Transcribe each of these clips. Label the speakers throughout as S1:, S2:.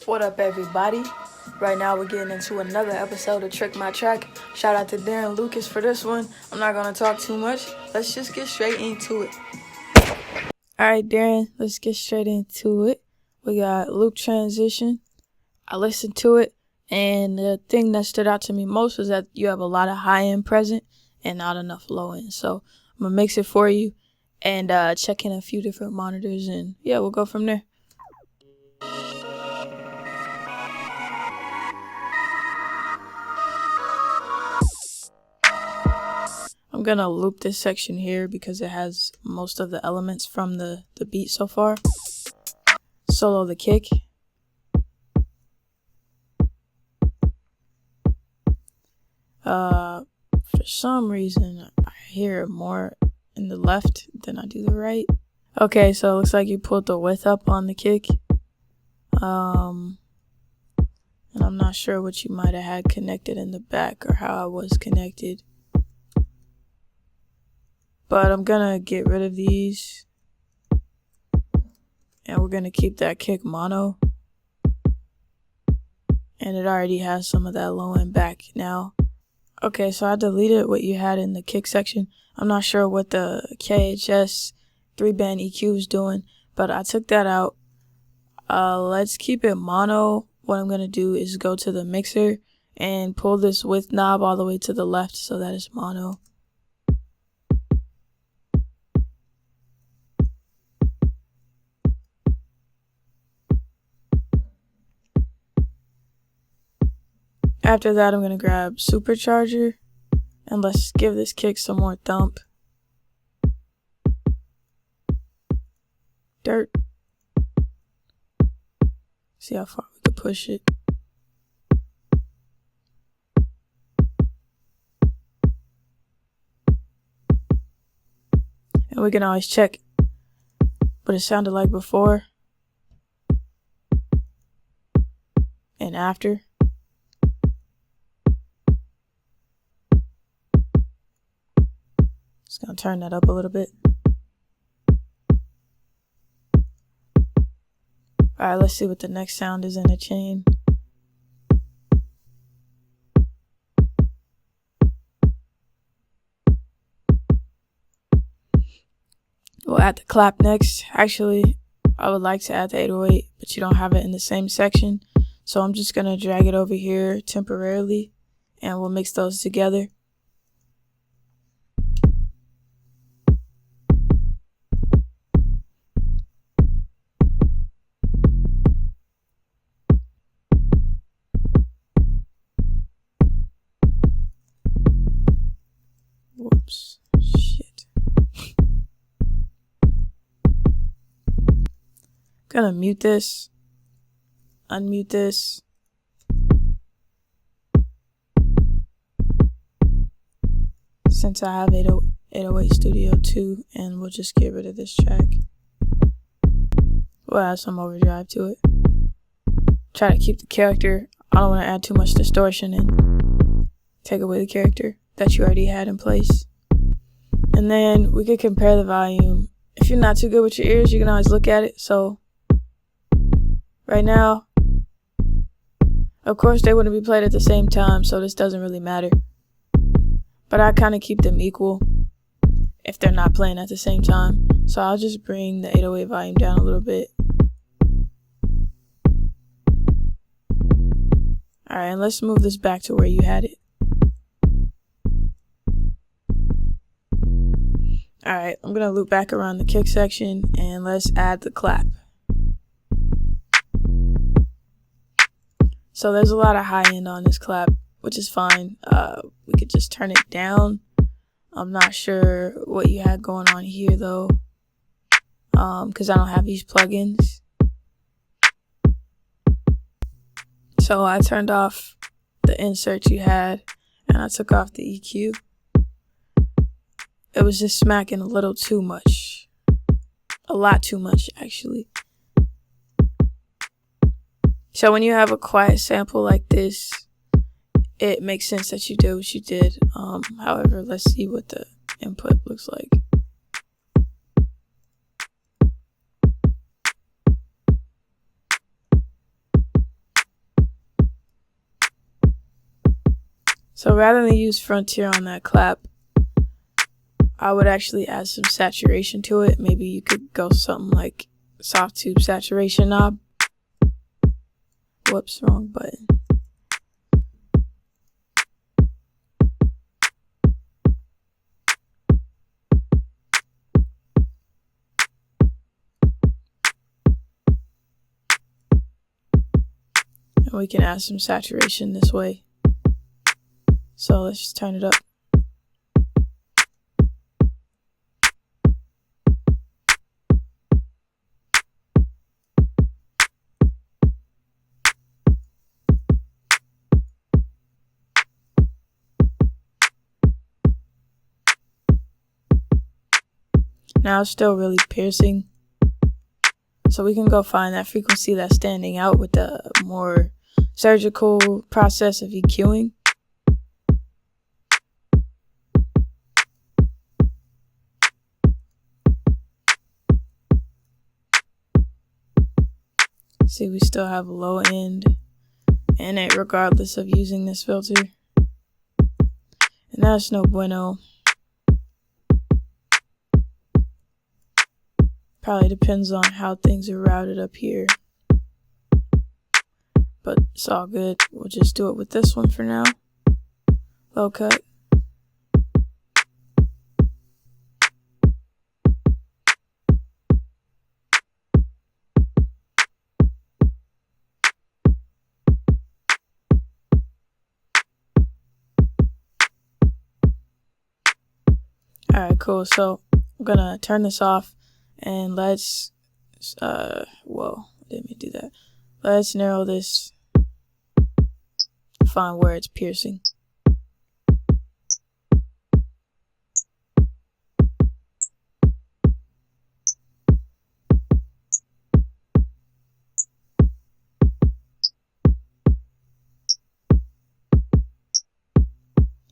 S1: What up, everybody? Right now, we're getting into another episode of Trick My Track. Shout out to Darren Lucas for this one. I'm not going to talk too much. Let's just get straight into it. Alright, Darren, let's get straight into it. We got loop transition. I listened to it, and the thing that stood out to me most is that you have a lot of high end present and not enough low end. So I'm going to mix it for you and check in a few different monitors, and yeah, we'll go from there. I'm going to loop this section here because it has most of the elements from the beat so far. Solo the kick. For some reason, I hear it more in the left than I do the right. Okay, so it looks like you pulled the width up on the kick. And I'm not sure what you might have had connected in the back or how it was connected. But I'm gonna get rid of these. And we're gonna keep that kick mono. And it already has some of that low end back now. Okay, so I deleted what you had in the kick section. I'm not sure what the KHS 3-band EQ is doing, but I took that out. Let's keep it mono. What I'm gonna do is go to the mixer and pull this width knob all the way to the left so that it's mono. After that, I'm going to grab Supercharger, and let's give this kick some more thump. Dirt. See how far we can push it. And we can always check what it sounded like before and after. Just gonna turn that up a little bit. Alright, let's see what the next sound is in the chain. We'll add the clap next. Actually, I would like to add the 808, but you don't have it in the same section. So I'm just gonna drag it over here temporarily, and we'll mix those together. Whoops. Shit. Gonna mute this. Unmute this. Since I have 808 Studio 2, and we'll just get rid of this track. We'll add some overdrive to it. Try to keep the character. I don't want to add too much distortion and take away the character that you already had in place. And then we could compare the volume. If you're not too good with your ears, you can always look at it. So right now, of course, they wouldn't be played at the same time, so this doesn't really matter. But I kind of keep them equal if they're not playing at the same time. So I'll just bring the 808 volume down a little bit. Alright, and let's move this back to where you had it. Alright, I'm going to loop back around the kick section, and let's add the clap. So there's a lot of high end on this clap, which is fine. We could just turn it down. I'm not sure what you had going on here though, because I don't have these plugins. So I turned off the insert you had, and I took off the EQ. It was just smacking a little too much. A lot too much, actually. So when you have a quiet sample like this, it makes sense that you did what you did. However, let's see what the input looks like. So rather than use frontier on that clap, I would actually add some saturation to it. Maybe you could go something like soft tube saturation knob. Whoops, wrong button. And we can add some saturation this way. So let's just turn it up. Now it's still really piercing. So we can go find that frequency that's standing out with the more surgical process of EQing. See, we still have a low end in it regardless of using this filter. And that's no bueno. Probably depends on how things are routed up here. But it's all good. We'll just do it with this one for now. Low cut. Alright, cool. So I'm gonna turn this off and let's whoa, didn't mean to do that. Let's narrow this, find where it's piercing.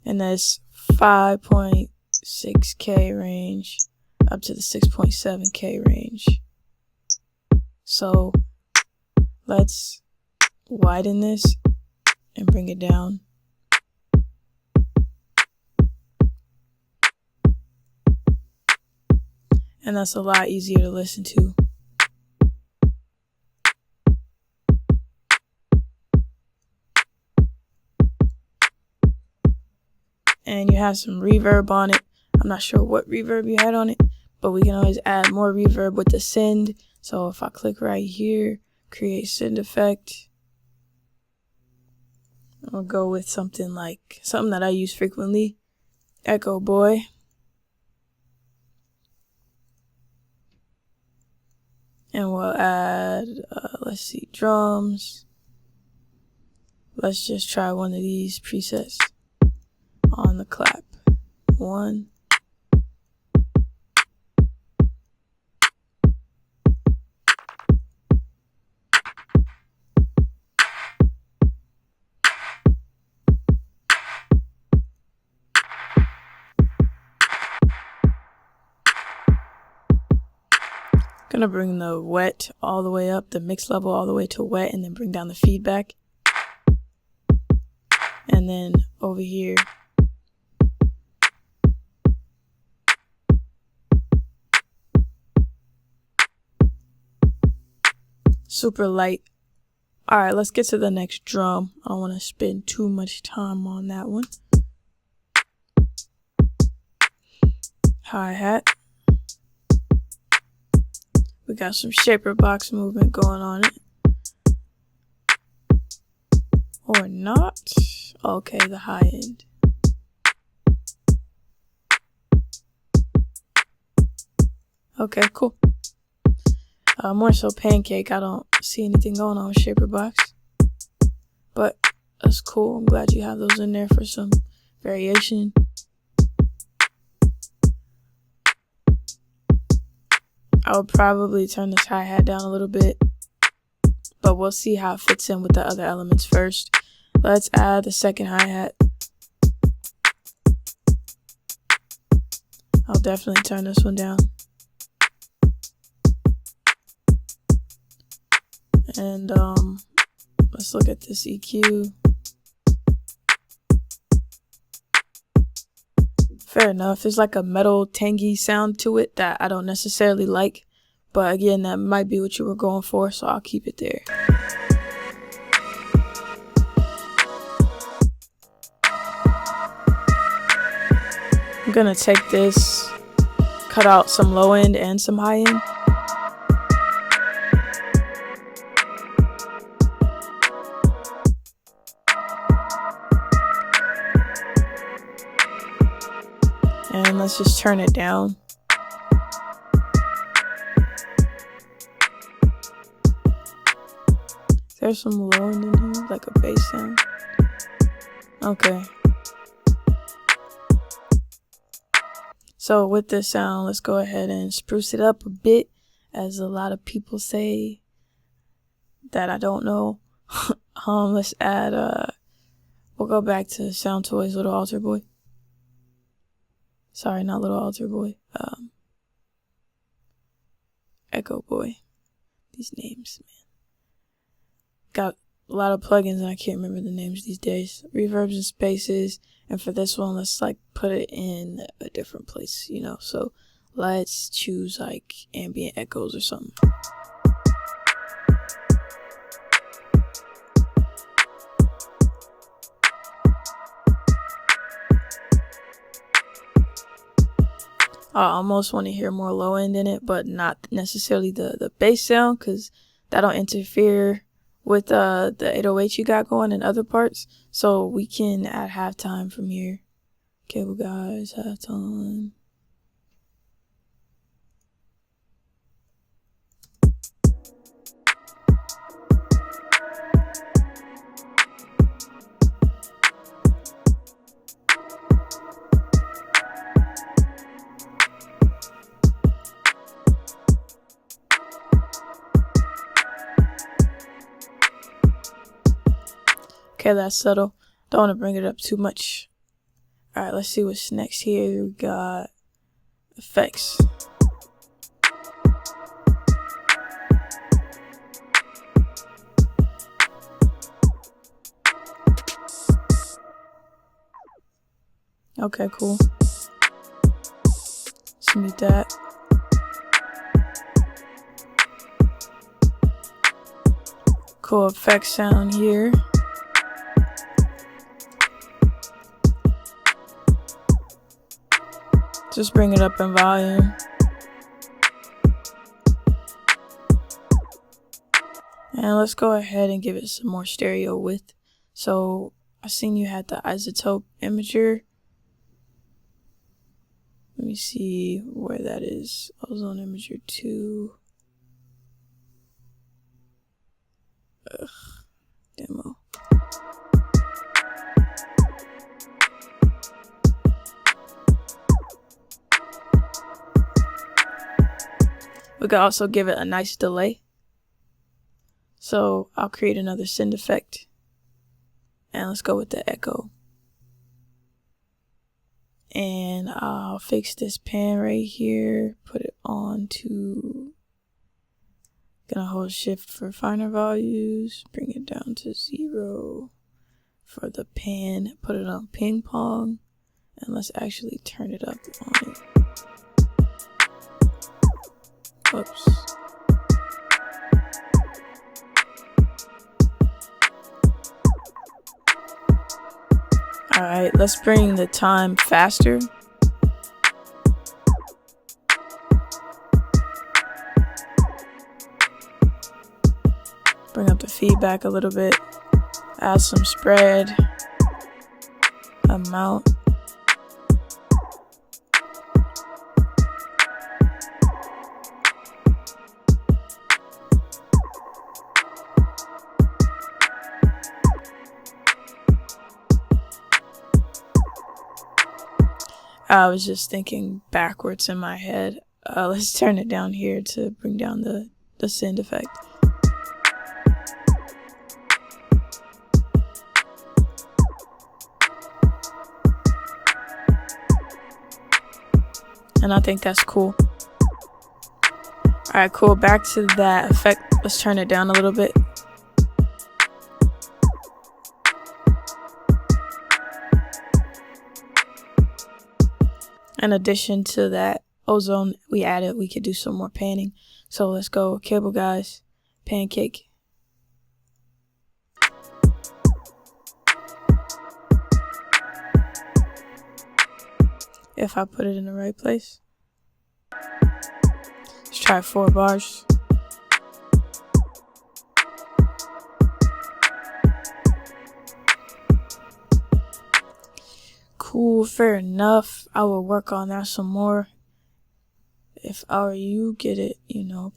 S1: And that's 5.6K range up to the 6.7K range. So let's widen this and bring it down. And that's a lot easier to listen to. And you have some reverb on it. I'm not sure what reverb you had on it, but we can always add more reverb with the send. So if I click right here, create send effect, I'll go with something that I use frequently, Echo Boy. And we'll add, let's see, drums. Let's just try one of these presets on the clap. 1. Gonna bring the wet all the way up, the mix level all the way to wet, and then bring down the feedback. And then over here, super light. Alright, let's get to the next drum. I don't want to spend too much time on that one. Hi-hat. We got some shaper box movement going on it. Or not. Okay, the high end. Okay, cool. More so pancake. I don't see anything going on with shaper box. But that's cool. I'm glad you have those in there for some variation. I would probably turn this hi-hat down a little bit, but we'll see how it fits in with the other elements first. Let's add the second hi-hat. I'll definitely turn this one down. And let's look at this EQ. Fair enough. There's like a metal tangy sound to it that I don't necessarily like. But again, that might be what you were going for, so I'll keep it there. I'm gonna take this, cut out some low end and some high end. And let's just turn it down. There's some low end in here, like a bass sound. Okay. So with this sound, let's go ahead and spruce it up a bit, as a lot of people say that I don't know. Let's add, we'll go back to Sound Toys Little Altar Boy. Sorry, not Little Altar Boy. Echo Boy. These names, man. Got a lot of plugins and I can't remember the names these days. Reverbs and spaces. And for this one, let's like put it in a different place, you know. So let's choose like ambient echoes or something. I almost want to hear more low end in it, but not necessarily the bass sound, because that'll interfere with the 808 you got going in other parts. So we can add halftime from here. Cable guys, halftime. Okay, that's subtle. Don't want to bring it up too much. Alright, let's see what's next here. We got effects. Okay, cool. Let's mute that. Cool effects sound here. Just bring it up in volume. And let's go ahead and give it some more stereo width. So I seen you had the isotope imager. Let me see where that is. Ozone imager 2. Demo. We could also give it a nice delay. So I'll create another send effect. And let's go with the echo. And I'll fix this pan right here. Put it on to... Gonna hold shift for finer values. Bring it down to 0 for the pan. Put it on ping pong. And let's actually turn it up on it. Oops. Alright, let's bring the time faster. Bring up the feedback a little bit. Add some spread. Amount. I was just thinking backwards in my head. Let's turn it down here to bring down the send effect. And I think that's cool. Alright, cool. Back to that effect. Let's turn it down a little bit. in addition to that ozone we added, we could do some more panning. So let's go cable guys, pancake. If I put it in the right place. Let's try 4 bars. Cool, fair enough. I will work on that some more. If I were you, get it,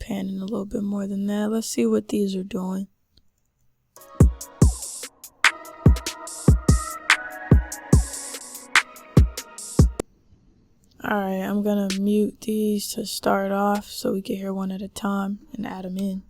S1: panning a little bit more than that. Let's see what these are doing. Alright, I'm gonna mute these to start off so we can hear one at a time and add them in.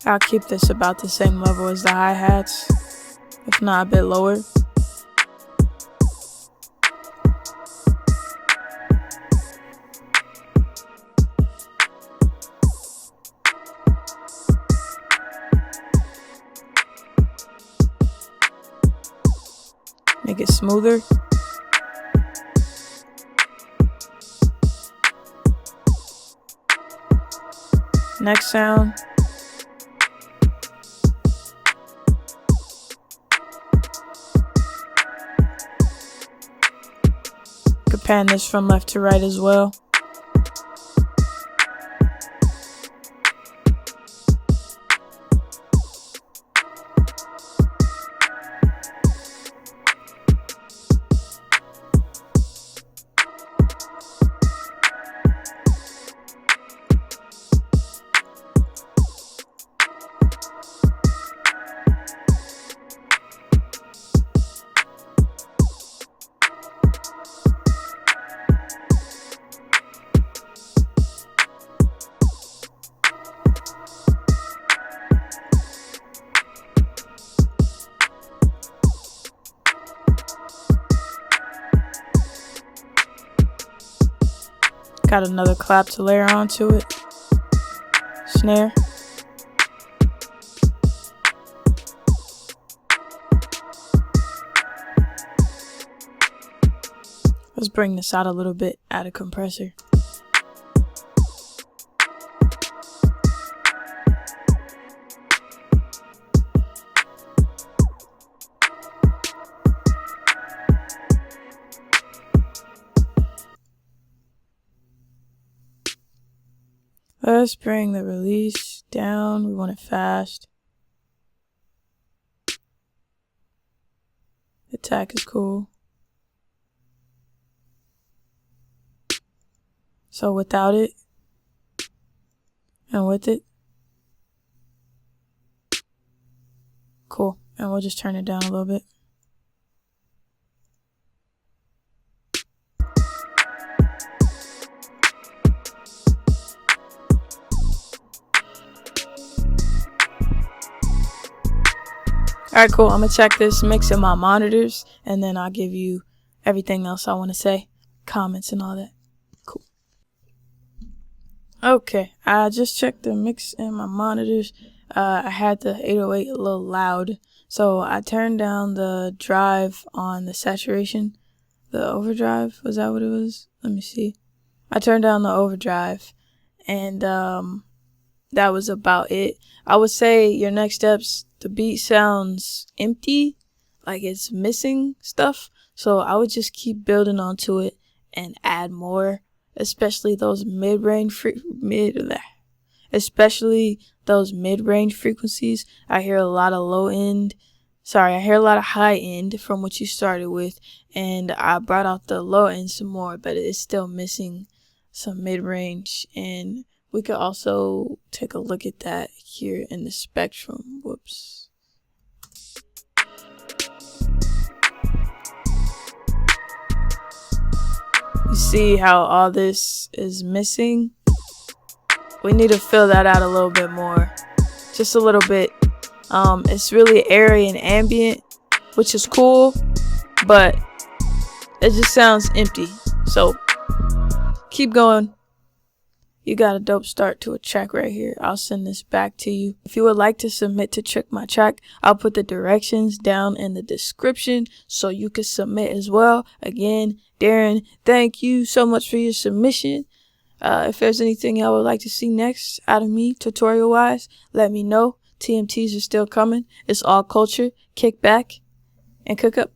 S1: I'll keep this about the same level as the hi-hats, if not a bit lower. Make it smoother. Next sound. Pan this from left to right as well. Got another clap to layer onto it. Snare. Let's bring this out a little bit, add a compressor. Let's bring the release down. We want it fast. Attack is cool. So without it and with it. Cool. And we'll just turn it down a little bit. Alright, cool. I'm going to check this mix in my monitors, and then I'll give you everything else I want to say, comments and all that. Cool. Okay, I just checked the mix in my monitors. I had the 808 a little loud, so I turned down the drive on the saturation. The overdrive, was that what it was? Let me see. I turned down the overdrive, and that was about it. I would say your next steps, the beat sounds empty, like it's missing stuff. So I would just keep building onto it and add more, especially those mid-range frequencies. I hear a lot of high end from what you started with, and I brought out the low end some more, but it's still missing some mid-range. And we could also take a look at that here in the spectrum. Whoops. You see how all this is missing? We need to fill that out a little bit more. Just a little bit. It's really airy and ambient, which is cool, but it just sounds empty. So keep going. You got a dope start to a track right here. I'll send this back to you. If you would like to submit to check my track, I'll put the directions down in the description so you can submit as well. Again, Darren, thank you so much for your submission. If there's anything y'all would like to see next out of me, tutorial wise, let me know. TMTs are still coming. It's all Couture, Kickback, and Cookup.